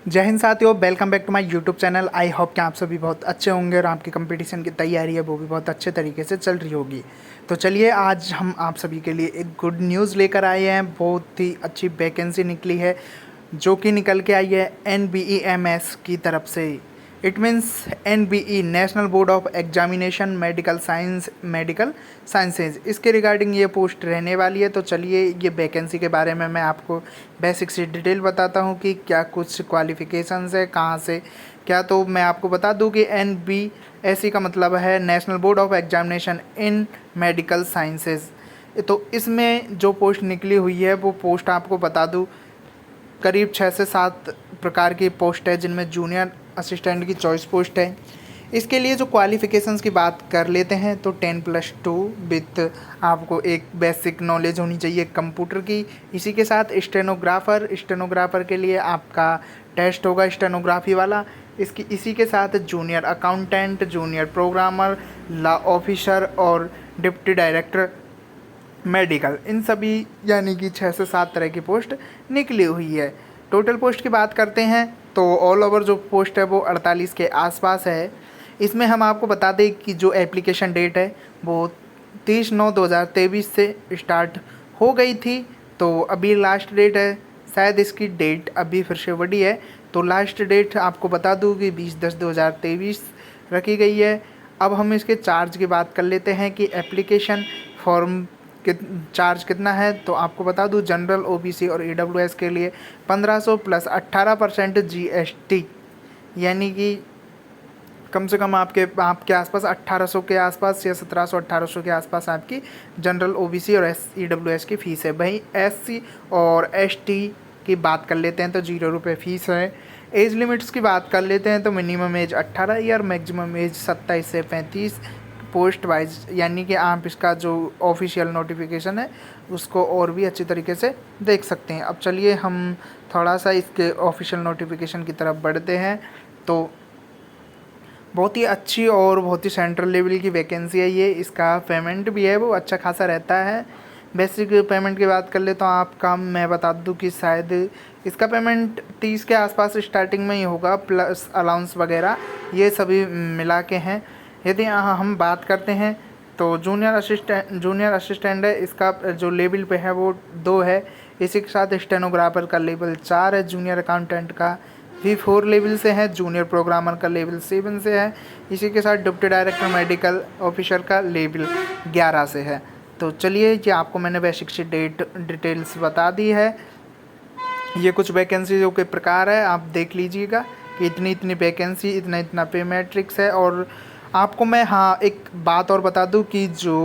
जय हिंद साथियों, welcome back to my YouTube channel. I hope कि आप सभी बहुत अच्छे होंगे और आपकी कंपटीशन की तैयारी है वो भी बहुत अच्छे तरीके से चल रही होगी। तो चलिए आज हम आप सभी के लिए एक गुड न्यूज़ लेकर आए हैं। बहुत ही अच्छी वैकेंसी निकली है जो कि निकल के आई है NBEMS की तरफ से। It means NBE national board of examination medical sciences इसके रिगार्डिंग ये पोस्ट रहने वाली है। तो चलिए ये वैकेंसी के बारे में मैं आपको बेसिक सी डिटेल बताता हूँ कि क्या कुछ क्वालिफ़िकेशंस है, कहाँ से क्या। तो मैं आपको बता दूँ कि NBSE का मतलब है national board of examination in medical sciences. तो इसमें जो पोस्ट निकली हुई है वो पोस्ट आपको बता दूँ करीब 6 से 7 प्रकार की पोस्ट है, जिनमें जूनियर असिस्टेंट की चॉइस पोस्ट है। इसके लिए जो क्वालिफ़िकेशंस की बात कर लेते हैं तो 10+2 विथ आपको एक बेसिक नॉलेज होनी चाहिए कंप्यूटर की। इसी के साथ स्टेनोग्राफ़र के लिए आपका टेस्ट होगा स्टेनोग्राफी वाला। इसी के साथ junior accountant, junior programmer, law officer और डिप्टी डायरेक्टर मेडिकल, इन सभी यानी कि 6 से 7 तरह की पोस्ट निकली हुई है। टोटल पोस्ट की बात करते हैं तो ऑल ओवर जो पोस्ट है वो 48 के आसपास है। इसमें हम आपको बता दें कि जो एप्लीकेशन डेट है वो 30/9/2023 से स्टार्ट हो गई थी। तो अभी लास्ट डेट है, शायद इसकी डेट अभी फिर से बढ़ी है। तो लास्ट डेट आपको बता दूँ कि 20/10/2023 रखी गई है। अब हम इसके चार्ज की बात कर लेते हैं कि एप्लीकेशन फॉर्म चार्ज कितना है। तो आपको बता दूं जनरल, OBC और EWS के लिए 1500 प्लस 18% GST, यानी कि कम से कम आपके आसपास 1800 के आसपास या 1700-1800 के आसपास आपकी जनरल, OBC और EWS की फ़ीस है। वहीं SC और ST की बात कर लेते हैं तो 0 रुपये फ़ीस है। एज लिमिट्स की बात कर लेते हैं तो minimum age 18 year, maximum age 27 से 35 पोस्ट वाइज, यानी कि आप इसका जो ऑफिशियल नोटिफिकेशन है उसको और भी अच्छी तरीके से देख सकते हैं। अब चलिए हम थोड़ा सा इसके ऑफिशियल नोटिफिकेशन की तरफ बढ़ते हैं। तो बहुत ही अच्छी और बहुत ही सेंट्रल लेवल की वैकेंसी है ये। इसका पेमेंट भी है वो अच्छा खासा रहता है। बेसिक पेमेंट की बात कर ले तो आपका मैं बता दूं कि शायद इसका पेमेंट 30 के आसपास स्टार्टिंग में ही होगा, प्लस अलाउंस वगैरह ये सभी मिला के हैं। यदि हम बात करते हैं तो जूनियर असिस्टेंट है, इसका जो लेवल पे है वो 2 है। इसी के साथ स्टेनोग्राफर का लेवल 4 है, जूनियर अकाउंटेंट का भी 4 लेवल से है, जूनियर प्रोग्रामर का लेवल 7 से है। इसी के साथ डिप्टी डायरेक्टर मेडिकल ऑफिसर का लेवल 11 से है। तो चलिए ये आपको मैंने बेसिक सी डिटेल्स बता दी है। ये कुछ वैकेंसीज़ों के प्रकार है, आप देख लीजिएगा कि इतनी इतनी वैकेंसी, इतना इतना पे मैट्रिक्स है। और आपको मैं एक बात और बता दूं कि जो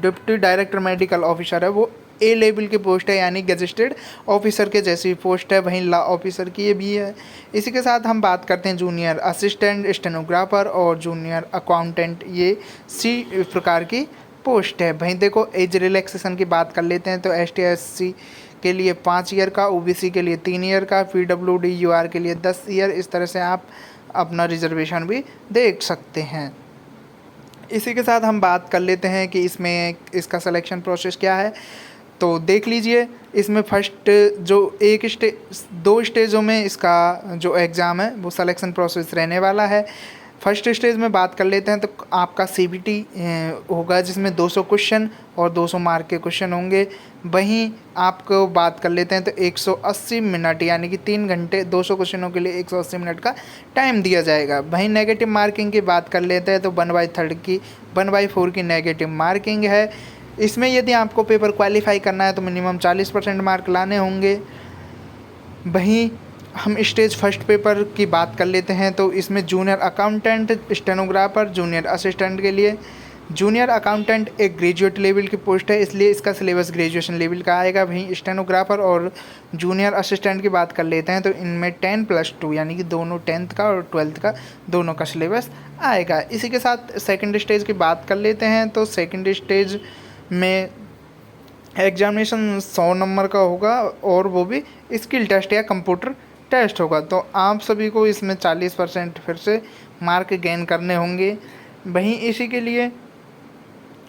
डिप्टी डायरेक्टर मेडिकल ऑफिसर है वो A लेवल की पोस्ट है, यानी गेजेस्टेड ऑफिसर के जैसी पोस्ट है। वहीं लॉ ऑफिसर की ये भी है। इसी के साथ हम बात करते हैं जूनियर असिस्टेंट, स्टेनोग्राफर और जूनियर अकाउंटेंट, ये C प्रकार की पोस्ट है। वहीं देखो एज रिलैक्सेशन की बात कर लेते हैं तो ST/SC के लिए 5 ईयर का, OBC के लिए 3 ईयर का, PWD UR के लिए 10 ईयर। इस तरह से आप अपना रिजर्वेशन भी देख सकते हैं। इसी के साथ हम बात कर लेते हैं कि इसमें इसका सिलेक्शन प्रोसेस क्या है। तो देख लीजिए, इसमें फर्स्ट जो 2 स्टेजों में इसका जो एग्ज़ाम है वो सिलेक्शन प्रोसेस रहने वाला है। फर्स्ट स्टेज में बात कर लेते हैं तो आपका CBT होगा, जिसमें 200 क्वेश्चन और 200 मार्क के क्वेश्चन होंगे। वहीं आपको बात कर लेते हैं तो 180 मिनट, यानी कि 3 घंटे 200 क्वेश्चनों के लिए 180 मिनट का टाइम दिया जाएगा। वहीं नेगेटिव मार्किंग की बात कर लेते हैं तो 1/4 की नेगेटिव मार्किंग है। इसमें यदि आपको पेपर क्वालिफाई करना है तो मिनिमम 40% मार्क लाने होंगे। वहीं हम स्टेज फर्स्ट पेपर की बात कर लेते हैं तो इसमें junior accountant, stenographer, junior assistant के लिए। जूनियर अकाउंटेंट एक ग्रेजुएट लेवल की पोस्ट है, इसलिए इसका सिलेबस ग्रेजुएशन लेवल का आएगा। वहीं स्टेनोग्राफर और जूनियर असिस्टेंट की बात कर लेते हैं तो इनमें 10+2 यानी कि दोनों 10th का और 12th का दोनों का सिलेबस आएगा। इसी के साथ सेकेंड स्टेज की बात कर लेते हैं तो सेकेंड स्टेज में एग्जामिनेशन 100 नंबर का होगा और वो भी स्किल टेस्ट या कंप्यूटर टेस्ट होगा। तो आप सभी को इसमें 40% फिर से मार्क गेन करने होंगे। वहीं इसी के लिए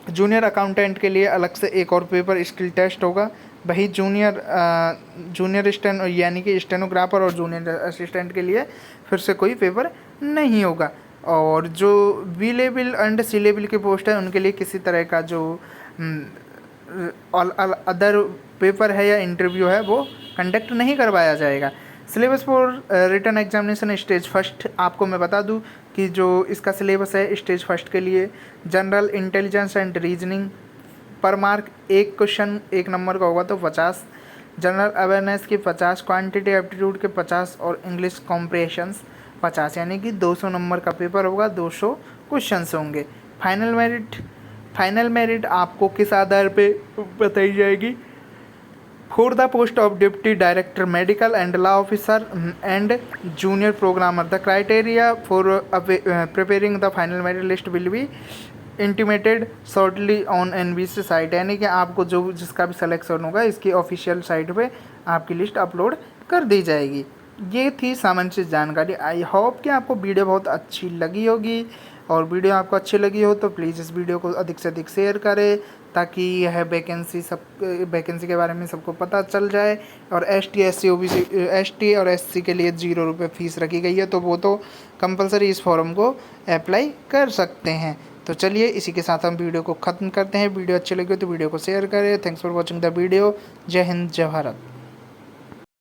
जूनियर अकाउंटेंट के लिए अलग से एक और पेपर स्किल टेस्ट होगा, वही जूनियर स्टेनो यानी कि स्टेनोग्राफर और जूनियर असिस्टेंट के लिए फिर से कोई पेपर नहीं होगा। और जो B level and C level के पोस्ट है उनके लिए किसी तरह का जो अदर पेपर है या इंटरव्यू है वो कंडक्ट नहीं करवाया जाएगा। Syllabus for written examination stage first, आपको मैं बता दूं कि जो इसका सिलेबस है स्टेज फर्स्ट के लिए जनरल इंटेलिजेंस एंड रीजनिंग पर मार्क एक क्वेश्चन 1 नंबर का होगा तो 50, जनरल अवेयरनेस के 50, क्वांटिटी एप्टीट्यूड के 50 और इंग्लिश कॉम्प्रिहेंशंस 50, यानी कि 200 नंबर का पेपर होगा, 200 क्वेश्चंस होंगे। फाइनल मेरिट आपको किस आधार पे बताई जाएगी? For the post of deputy director medical and law officer and junior programmer the criteria for preparing the final merit list will be intimated shortly on NBC site, यानी कि आपको जो जिसका भी सिलेक्शन होगा इसकी ऑफिशियल साइट पे आपकी लिस्ट अपलोड कर दी जाएगी। ये थी सामान्य जानकारी। आई होप कि आपको वीडियो बहुत अच्छी लगी होगी, और वीडियो आपको अच्छी लगी हो तो प्लीज़ इस वीडियो को अधिक से अधिक शेयर करें ताकि यह वैकेंसी के बारे में सबको पता चल जाए। और ST SC OBC ST और SC के लिए 0 रुपये फ़ीस रखी गई है, तो वो तो कंपलसरी इस फॉर्म को अप्लाई कर सकते हैं। तो चलिए इसी के साथ हम वीडियो को ख़त्म करते हैं। वीडियो अच्छी लगी हो तो वीडियो को शेयर करें। Thanks for watching the video. जय हिंद, जय भारत।